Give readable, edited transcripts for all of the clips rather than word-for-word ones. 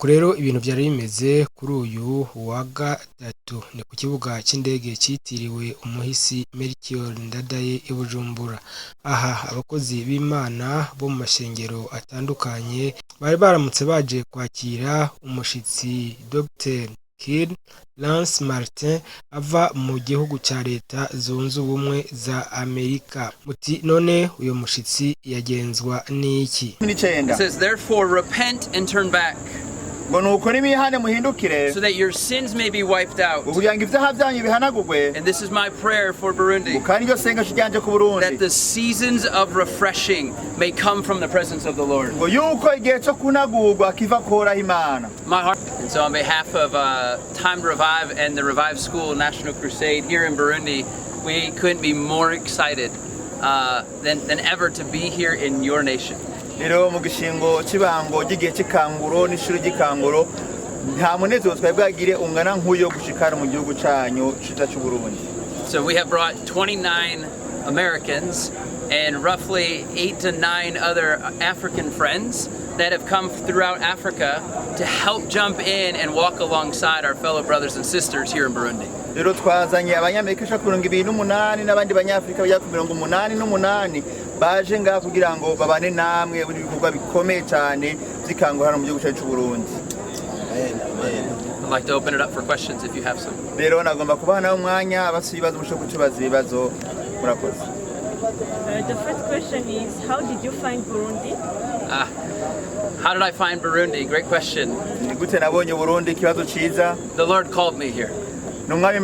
nuko rero ibintu byari bimeze kuri uyu wa gatatu ni ku kibuga cy'indege cyitiriwe umuhisi Melchior Ndadaye i Bujumbura. Aha abakozi b'Imana bo mu mashengero atandukanye bari baramutse baje kwakira umushitsi Dr. Lance Martin ava mu gihugu cya leta zunze ubumwe za Amerika. Muti none uyo mushitsi yagenzwa n'iki? It says therefore repent and turn back, so that your sins may be wiped out. And this is my prayer for Burundi, that the seasons of refreshing may come from the presence of the Lord. My heart. And so on behalf of Time to Revive and the Revive School National Crusade here in Burundi, we couldn't be more excited than ever to be here in your nation. Rero mu gishingo cy'ibango gigiye cy'ikanguro n'ishuri ry'ikanguro nta munezero twabwagire ungana nk'uyo gushikara mu gihugu cyanyu cy'u Burundi. So we have brought 29 Americans and roughly 8 to 9 other African friends that have come throughout Africa to help jump in and walk alongside our fellow brothers and sisters here in Burundi. Rero twazanye abanyamerika 28 n'abandi banyafrika bajya ku 88 baje nga kugira ngo babane namwe buri bikorwa bikomeye cyane by'ikanguro hano mu gihugu cyacu Burundi. I'd like to open it up for questions if you have some. Rero nagomba kubana umwanya abasibaza musho kutubaza ibibazo murakoze. The first question is, how did you find Burundi? How did I find Burundi? Great question. Gute nabonye Burundi kibazo ciza. The Lord called me here. Revive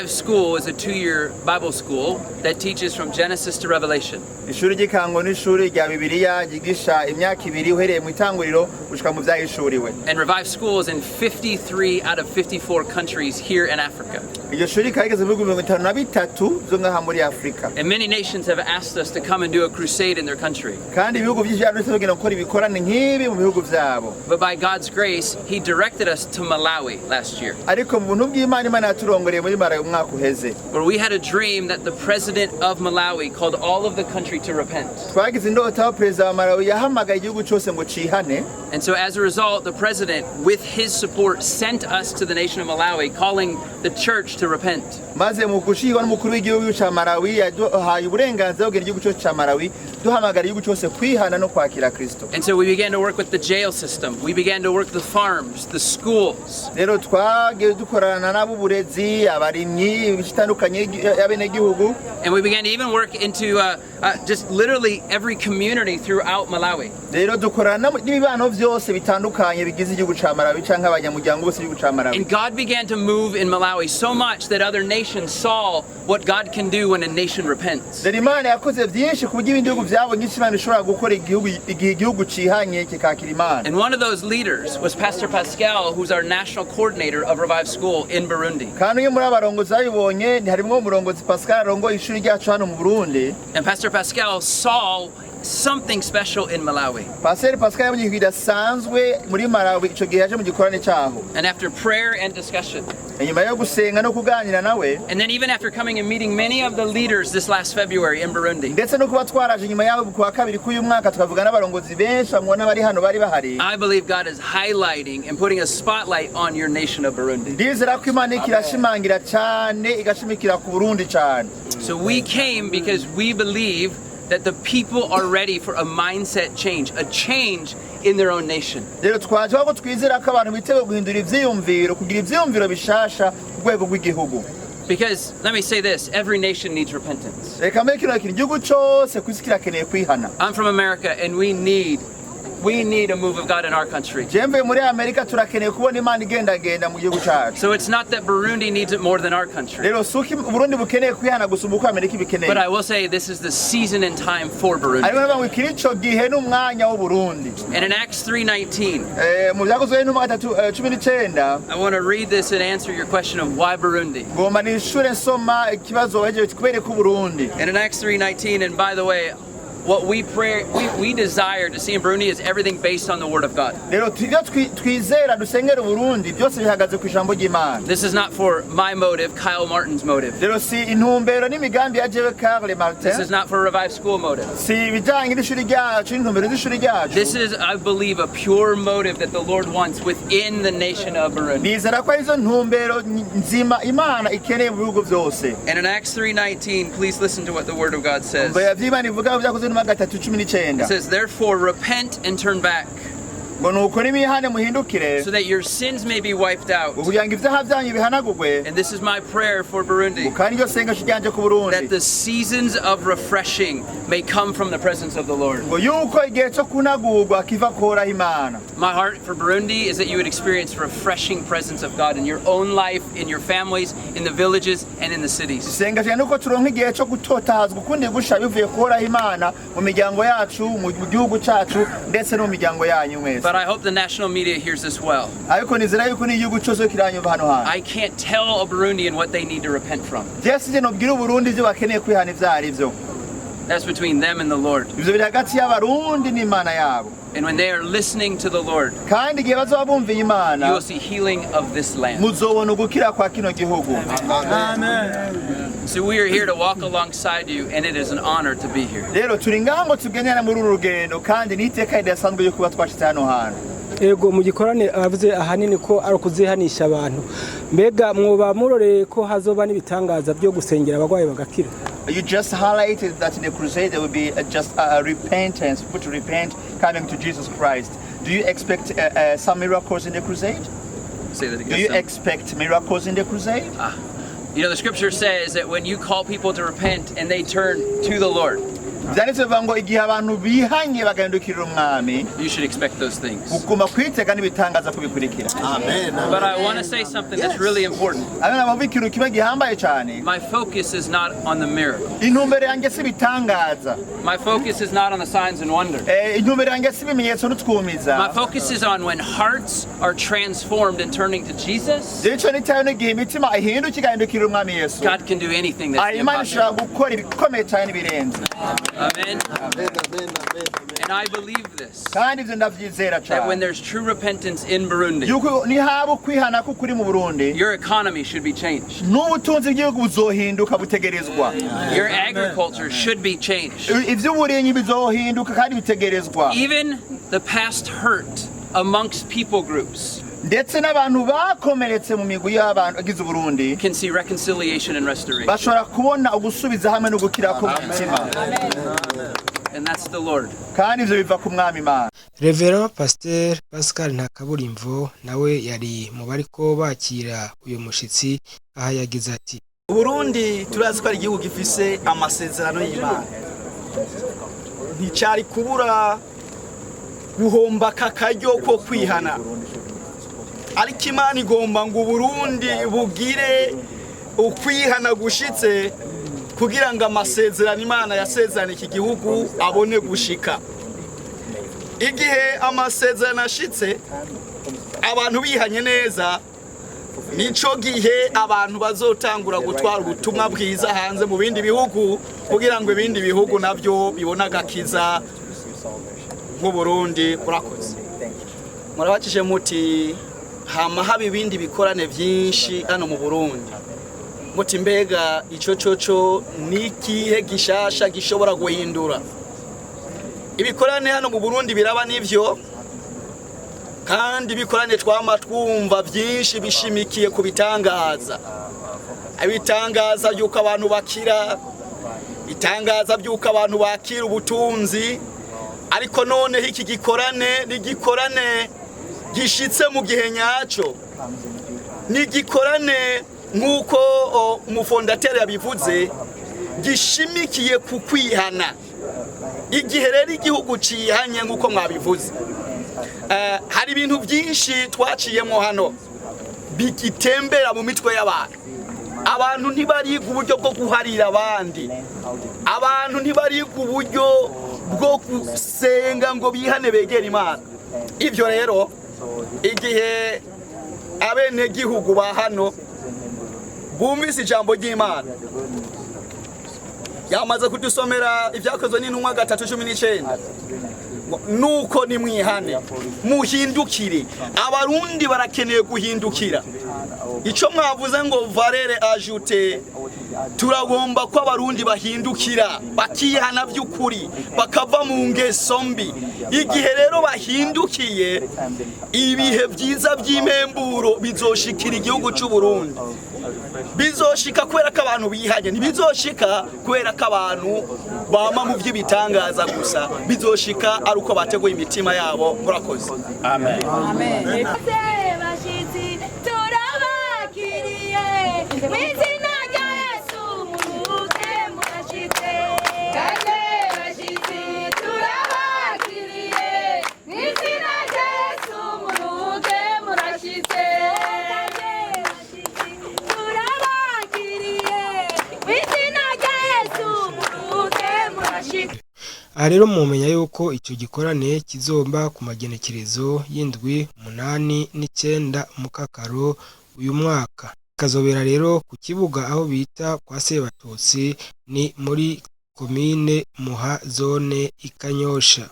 School is a 2-year Bible school that teaches from Genesis to Revelation. And Revive School is in 53 out of 54 countries here in Africa. And many nations have asked us to come and do a crusade in their country. But by God's grace, He directed us to Malawi last year. Where we had a dream that the president of Malawi called all of the country to repent. And so as a result, the president, with his support, sent us to the nation of Malawi, calling the church to repent. And so we began to work with the jail system. We began to work the farms, the schools. And we began to even work into just literally every community throughout Malawi. And God began to move in Malawi so much that other nations saw what God can do when a nation repents. And one of those leaders was Pastor Pascal, who's our national coordinator of Revive School in Burundi. And Pastor Pascal saw something special in Malawi. And after prayer and discussion, and then even after coming and meeting many of the leaders this last February in Burundi, I believe God is highlighting and putting a spotlight on your nation of Burundi. So we came because we believe that the people are ready for a mindset change, a change in their own nation. Because let me say this, every nation needs repentance. I'm from America and we need a move of God in our country. So it's not that Burundi needs it more than our country. But I will say this is the season and time for Burundi. And in Acts 3:19, I want to read this and answer your question of why Burundi. And in Acts 3:19, and by the way, what we pray, we desire to see in Burundi is everything based on the Word of God. rero ibyo twizera dusengera Burundi byose bihagaze ku ijambo ry'Imana. This is not for my motive, Kyle Martin's motive. rero si intumbero n'imigambi ya jewe Karl This Martin, is not for Revive School motive. si ibijyanye n'ishuri ryacu n'intumbero z'ishuri ryacu. This is, I believe, a pure motive that the Lord wants within the nation of Burundi. nizera ko arizo ntumbero nzima Imana ikeneye mu bihugu byose. And in Acts 3:19, please listen to what the Word of God says. Mbe vy'Imana ivuga byakoze no 3:19. It says, therefore repent and turn back, ngo nuko nimihane muhindukire so that your sins may be wiped out. kugira ngo ibyaha byanyu bihanagurwe. And this is my prayer for Burundi, kandi iryo sengesho ryanje ku Burundi that the seasons of refreshing may come from the presence of the Lord. ngo yuko igihe cyo kunagurwa kiva koraho Imana. My heart for Burundi is that you would experience refreshing presence of God in your own life, in your families, in the villages, and in the cities. sengesho nuko turonka igihe cyo gutotahazwa ukundi gusha bivuye koraho Imana mu miryango yacu mu gihugu cyacu ndetse no mu miryango yanyu mwese. But I hope the national media hears this well. ariko nizera yuko n'igihugu cyose kiranyumva hano hantu. I can't tell a Burundian what they need to repent from. Jesi je nobwira Burundi ibyo bakeneye kwihana ivyo ari byo. That's between them and the Lord. Ivyo biri hagati y'abarundi n'Imana yabo. And when they are listening to the Lord, kandi igihe bazoba bumviye you Imana will see healing of this land. muzobona ugukira kwa kino gihugu. So we are here to walk alongside you, and it is an honor to be here. rero turi ngaho ngo tugendera muri uru rugendo kandi n'iteka ridasanzwe yo kuba twashitse hano hantu. Ego mu gikorane avuze ahanini ko ari ukuzihanisha abantu. Mbega mwoba muroreye ko hazoba n'ibitangaza byo gusengera abagwayi bagakira. You just highlighted that in the crusade there will be just a repentance, people to repent, coming to Jesus Christ. Do you expect some miracles in the crusade? Say that Do you again. expect miracles in the crusade? You know, the scripture says that when you call people to repent and they turn to the Lord, byanditse bivuga ngo igihe abantu bihanye bagahindukirira umwami you should expect those things. uguma kwitega n'ibitangaza kubikurikira. But I want to say something that's really important. Abana bumva ikintu kimwe gihambaye cyane. My focus is not on the miracle. Intumbero yanjye si ibitangaza. My focus is not on the signs and wonders. Intumbero yanjye si ibimenyetso n'utwumiza. My focus is on when hearts are transformed and turning to Jesus. Icyo ni cyayo n'igihe imitima ihinduka igahindukirira umwami Yesu. God can do anything that's Imana ishobora impossible. gukora ibikomeye cyane birenze. Amen. And I believe this, kandi ibyo ndabyizera that when cyane. there's true repentance in Burundi, yuko nihaba kwihana k'ukuri mu Burundi your economy should be changed. n'ubutunzi bw'igihugu buzohinduka butegerezwa. Your agriculture should be changed. iby'uburinyi bizohinduka kandi bitegerezwa. Even the past hurt amongst people groups ndetse n'abantu bakomeretse mu migwi y'abantu agize Burundi can see reconciliation and restoration. bashobora kubona ugusubiza hamwe no gukira ko mu mutima. And that's the Lord. kandi ibyo biva ku mwami Imana. Reverend Pasteur Pascal Ntakaburimvo nawe yari mu bariko bakira uyu mushitsi aha yagize ati Burundi turazi ko ari igihugu gifise amasezerano y'Imana. Nticari kubura guhomba kakaryo ko kwihana. Ariko Imana igomba ngo Burundi bugire ukwihana gushitse kugira ngo amasezerano Imana yasezerana iki gihugu abone gushika. Igihe amasezerano ashitse abantu bihanye neza, nico gihe abantu bazotangura gutwara ubutumwa bwiza hanze mu bindi bihugu kugira ngo ibindi bihugu navyo bibona gakiza mu Burundi. Murakoze. Murabakije muti hama haba ibindi bikorane byinshi hano mu Burundi. Muti mbega ico coco nikihe gishasha gishobora guhindura ibikorane hano mu Burundi? Biraba nivyo kandi bikorane twama twumva byinshi bishimikiye ku bitangaza. Ibitangaza byuko abantu bakira, itangaza byuko abantu bakira ubutunzi. Ariko none iki gikorane ni gikorane gishitse mu gihe nyaco, ni gikorane nk'uko umufondateri yabivuze gishimikiye ku kwihana. Igihe rero igihugu cihanye nk'uko mwabivuze, hari ibintu byinshi twaciyemo hano bigitembera mu mitwe y'abantu. Abantu ntibariga uburyo bwo guharira abandi, abantu ntibariga uburyo bwo gusenga ngo bihane begera Imana. Ivyo rero igihe abene gihugu ba hano bumvise ijambo ry'Imana yamaze kudusomera ibyakozwe n'intumwa 3:19 nuko ni mwihane muhindukire. Abarundi barakeneye guhindukira. Ico mwavuze ngo valere ajute, turagomba ko abarundi bahindukira bakihana by'ukuri bakava mu ngeso mbi. Igihe rero bahindukiye, ibihe byiza by'impemburo bizoshikira igihugu cy'u Burundi. Bizoshika kubera ko abantu bihanye, ntibizoshika kubera ko abantu bama mu by'ibitangaza gusa, bizoshika ari uko bateguye imitima yabo. Murakoze. Amen. Amen. Aha rero mumenya yuko icyo gikorane kizomba ku magenekerezo y'indwi 8 n'9 Mukakaro uyu mwaka. Kazobera rero ku kibuga aho bita kwa Sebatutsi, ni muri komine Muha, zone Ikanyosha.